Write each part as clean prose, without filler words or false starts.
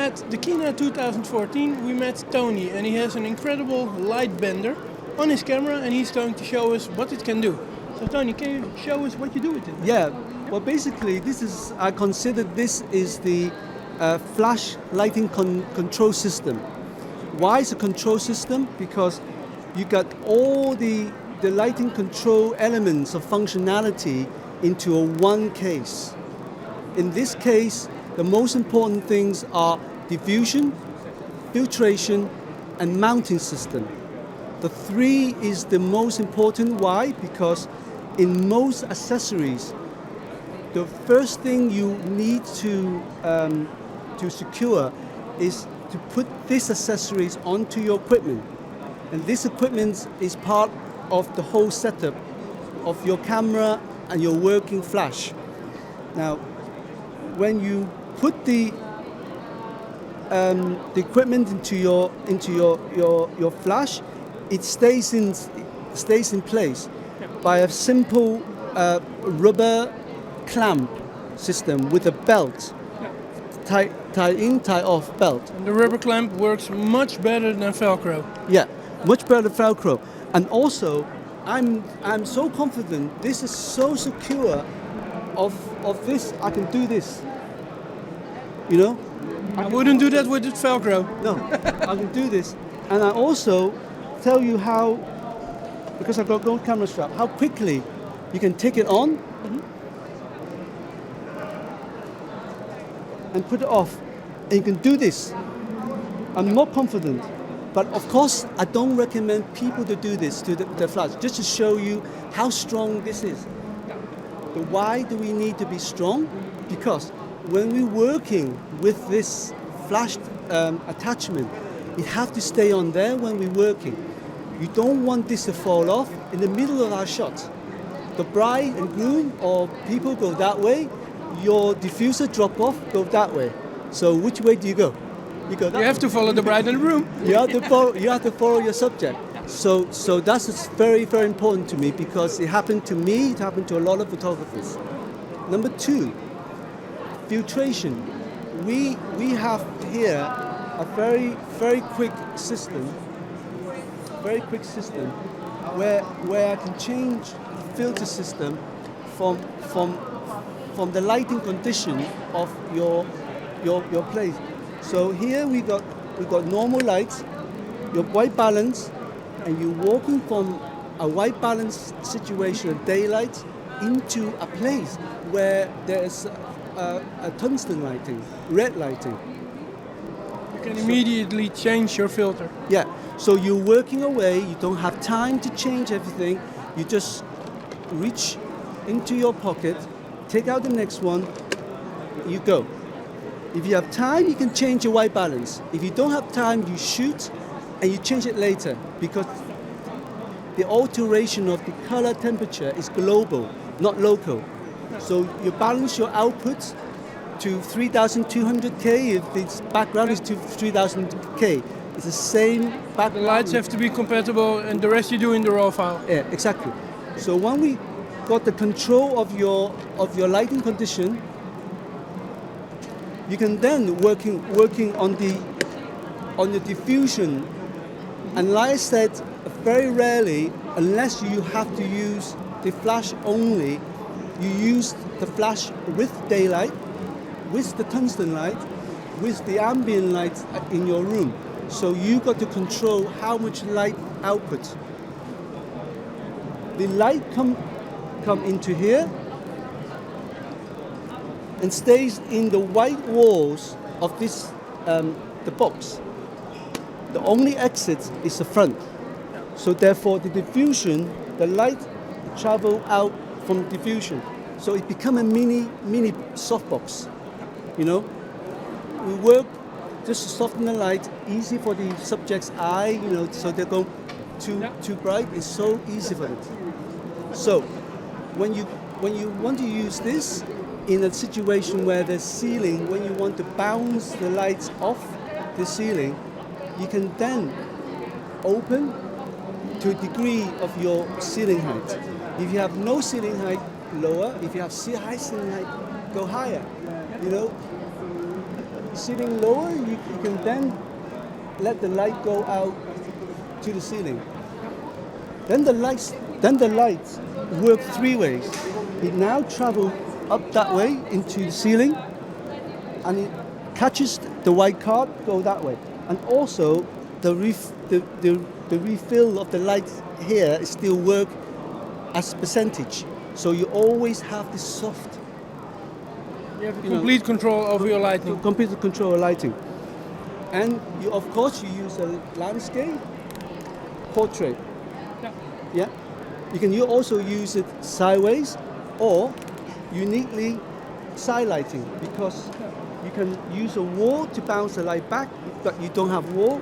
at the Kina 2014 we met Tony, and he has an incredible light bender on his camera, and he's going to show us what it can do. So Tony, can you show us what you do with it? Yeah, well basically I consider this is the flash lighting control system. Why is a control system? Because you got all the lighting control elements of functionality into a one case. In this case, the most important things are diffusion, filtration, and mounting system. The three is the most important. Why? Because in most accessories, the first thing you need to secure is to put these accessories onto your equipment. And this equipment is part of the whole setup of your camera and your working flash. Now, when you put the equipment into your flash, it stays in place by a simple rubber clamp system with a belt, tie in, tie off belt. And the rubber clamp works much better than Velcro. Yeah, much better than Velcro. And also, I'm so confident. This is so secure. Of this, I can do this. You know? I wouldn't do that with Velcro. No, I can do this. And I also tell you how, because I've got no camera strap, how quickly you can take it on and put it off. And you can do this. I'm more confident. But of course, I don't recommend people to do this to the flash, just to show you how strong this is. But why do we need to be strong? Because when we're working with this flash attachment, it has to stay on there when we're working. You don't want this to fall off in the middle of our shot. The bride and groom or people go that way, your diffuser drop off, go that way. So which way do you go? You go that way. You have to follow the bride and groom. You have to follow your subject. So that's very, very important to me because it happened to me, it happened to a lot of photographers. Number two, filtration. We have here a very, very quick system where I can change the filter system from the lighting condition of your place. So here we got normal lights, your white balance, and you're walking from a white balance situation, a daylight, into a place where there's a tungsten lighting, red lighting. You can immediately change your filter. Yeah, so you're working away, you don't have time to change everything, you just reach into your pocket, take out the next one, you go. If you have time, you can change your white balance. If you don't have time, you shoot and you change it later because the alteration of the color temperature is global, not local. So you balance your output to 3200K if the background is to 3000K. It's the same background. The lights have to be compatible and the rest you do in the raw file. Yeah, exactly. So when we got the control of your lighting condition, you can then working on the diffusion. And like I said, very rarely, unless you have to use the flash only, you use the flash with daylight, with the tungsten light, with the ambient light in your room. So you got to control how much light output. The light come into here and stays in the white walls of this the box. The only exit is the front. So therefore the diffusion, the light travel out from diffusion. So it become a mini softbox. You know, we work just to soften the light, easy for the subject's eye. You know, so they go too bright. It's so easy for them. So when you want to use this in a situation where there's ceiling, when you want to bounce the lights off the ceiling, you can then open to a degree of your ceiling height. If you have no ceiling height, lower. If you have high ceiling height, go higher. You know, ceiling lower, you can then let the light go out to the ceiling. Then the lights work three ways. It now travels up that way into the ceiling, and it catches the white card, go that way. And also the refill of the light here is still work as percentage. So you always have this soft. You have complete control over your lighting. Complete control of lighting. And you, of course, you use a landscape, portrait. Yeah. You can also use it sideways or uniquely side lighting, because you can use a wall to bounce the light back, but you don't have wall.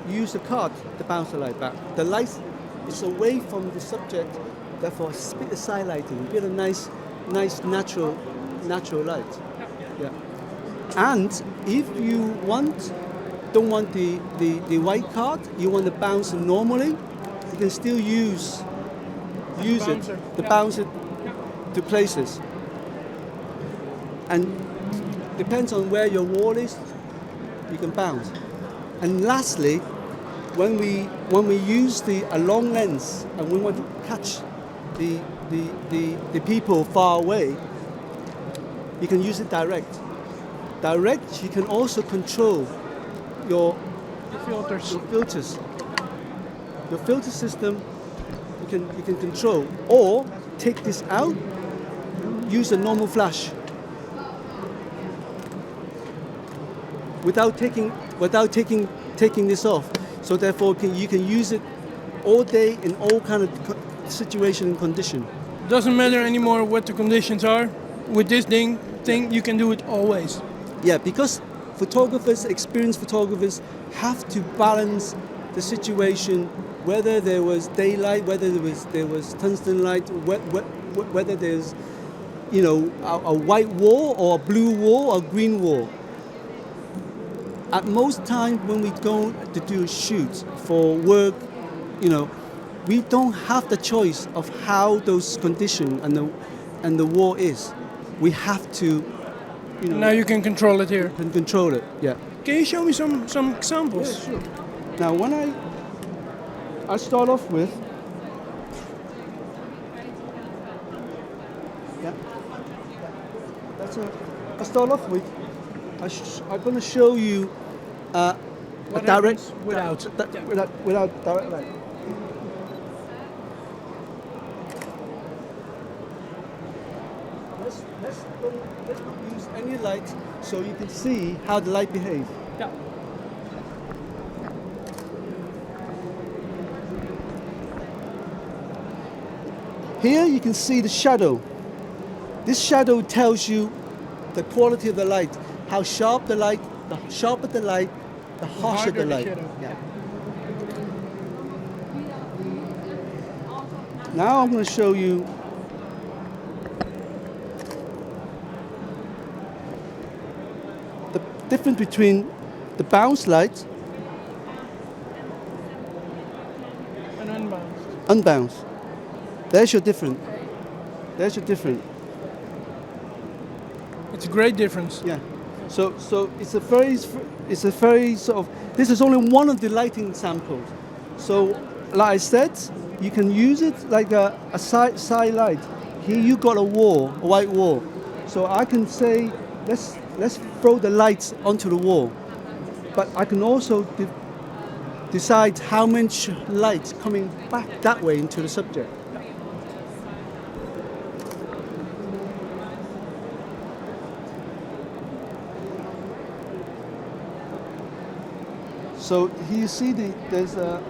You use a card to bounce the light back. The light is away from the subject, therefore it's a bit of side lighting, a bit of nice natural light. Yeah. And if you don't want the white card, you want to bounce it normally, you can still use it to bounce it to places. And depends on where your wall is, you can bounce. And lastly, when we use a long lens and we want to catch the people far away, you can use it direct. Direct, you can also control your filters. Your filter system, you can control, or take this out, use a normal flash without taking this off. So therefore, you can use it all day in all kind of situation and condition. Doesn't matter anymore what the conditions are. With this thing, you can do it always. Yeah, because experienced photographers have to balance the situation, whether there was daylight, whether there was tungsten light, whether there's a white wall or a blue wall or a green wall. At most times when we go to do a shoot for work, we don't have the choice of how those conditions and the wall is. We have to. Now you can control it here. Can control it. Yeah. Can you show me some examples? Yeah, sure. Now, when I start off with. Yeah. I start off with. I'm going to show you a direct without direct light. Let's not use any light so you can see how the light behaves. Yeah. Here you can see the shadow. This shadow tells you the quality of the light, how sharp the light, the sharper the light, the harsher the light. Yeah. Now I'm going to show you the difference between the bounce light and unbounced. There's your difference. It's a great difference. Yeah. So it's a very sort of. This is only one of the lighting samples. So, like I said, you can use it like a side light. Here you got a white wall. So I can say, let's throw the lights onto the wall. But I can also decide how much light coming back that way into the subject. So here you see there's a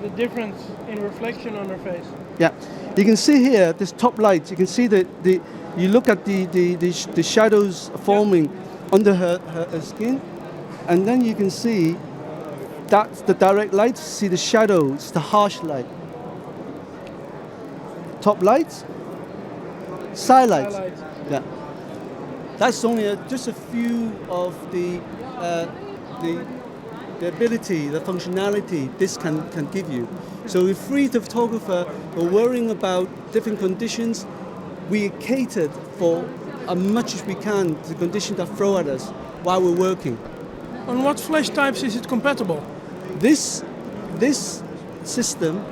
the difference in reflection on her face. Yeah, you can see here this top light. You can see you look at the shadows forming under her skin, and then you can see that's the direct light. See the shadows, the harsh light. Top light, side light. Yeah. That's only just a few of the ability, the functionality this can give you. So if we, the photographer, are worrying about different conditions, we catered for as much as we can the conditions that throw at us while we're working. On what flash types is it compatible? This system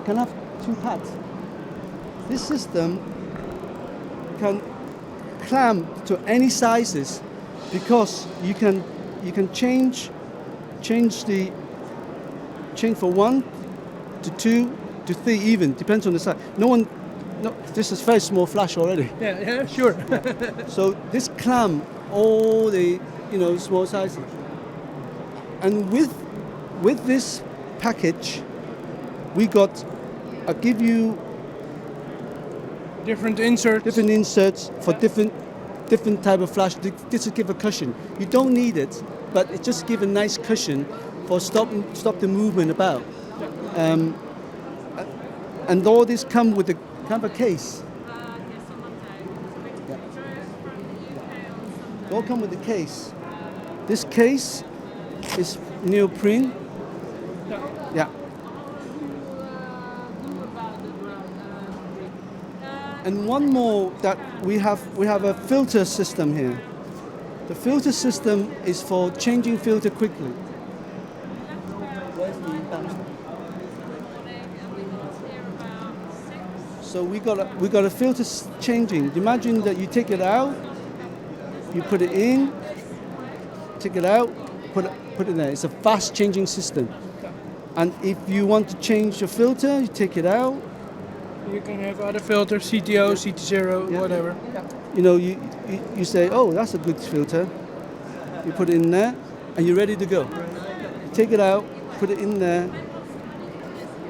can have two pads. This system can clamp to any sizes because you can change for 1 to 2 to 3 even, depends on the size. No, this is very small flash already. Yeah, sure. So this clamp all the small sizes. And with this package, I give you different inserts for different type of flash. This will give a cushion. You don't need it, but it just give a nice cushion for stop the movement about. And all this come with a kind of a case. Yeah. They all come with a case. This case is neoprene. Yeah. And one more that we have a filter system here. The filter system is for changing filter quickly. So we got a filter changing. Imagine that you take it out, you put it in, take it out, put it there. It's a fast changing system. And if you want to change your filter, you take it out. You can have other filters, CTO, CT0, Yeah. whatever. Yeah. You say, oh, that's a good filter. You put it in there, and you're ready to go. You take it out, put it in there.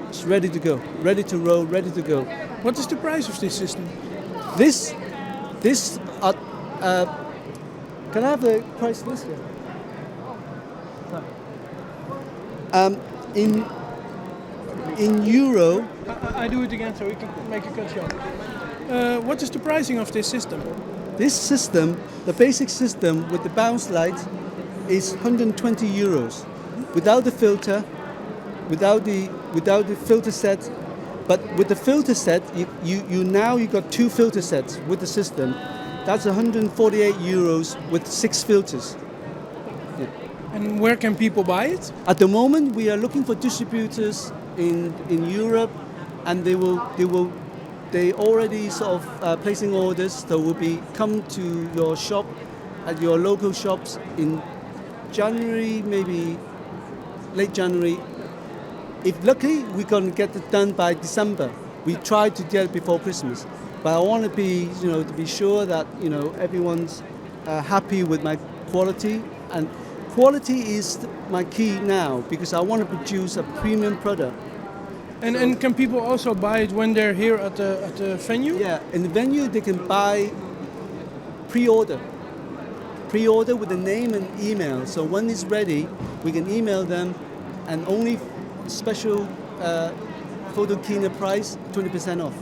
It's ready to go, ready to roll, ready to go. What is the price of this system? This, can I have the price list here? In euro. I do it again so we can make a cut shot. What is the pricing of this system? This system, the basic system with the bounce light, is 120 euros. Without the filter, without the filter set. But with the filter set, you got 2 filter sets with the system. That's 148 euros with 6 filters. Yeah. And where can people buy it? At the moment, we are looking for distributors in Europe, and they already sort of placing orders. They will come to your shop, at your local shops in January, maybe late January. If lucky, we're going to get it done by December. We try to get it before Christmas, but I want to be sure that everyone's happy with my quality, and quality is my key now because I want to produce a premium product. And can people also buy it when they're here at the venue? Yeah, in the venue they can buy pre-order with the name and email. So when it's ready, we can email them, and only special Photokina price, 20% off.